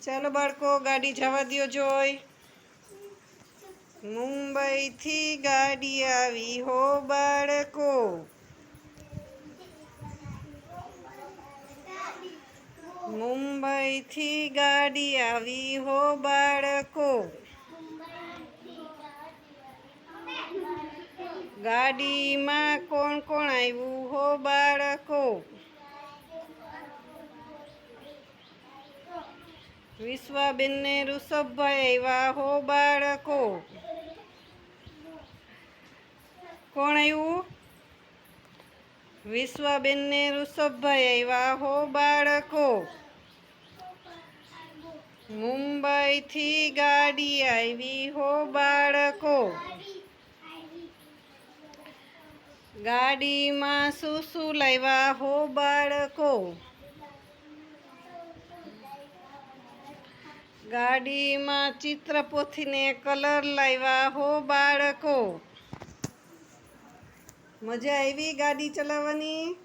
ચાલો બાળકો ગાડી જવા દ્યો જોઈ. મુંબઈથી ગાડી આવી હો બાળકો. મુંબઈથી ગાડી આવી હો બાળકો. ગાડીમાં કોણ કોણ આવ્યું હો બાળકો. વિશ્વાબેનને ઋષભભાઈ આવ્યા હો બાળકો. કોણ આવ્યું? વિશ્વાબેનને ઋષભભાઈ આવ્યા હો બાળકો. મુંબઈથી ગાડી આવી હો બાળકો. ગાડીમાં શું શું લાવ્યા હો બાળકો. ગાડીમાં ચિત્રપોથીને કલર લાવ્યા હો બાળકો. મજા આવી ગાડી ચલાવવાની?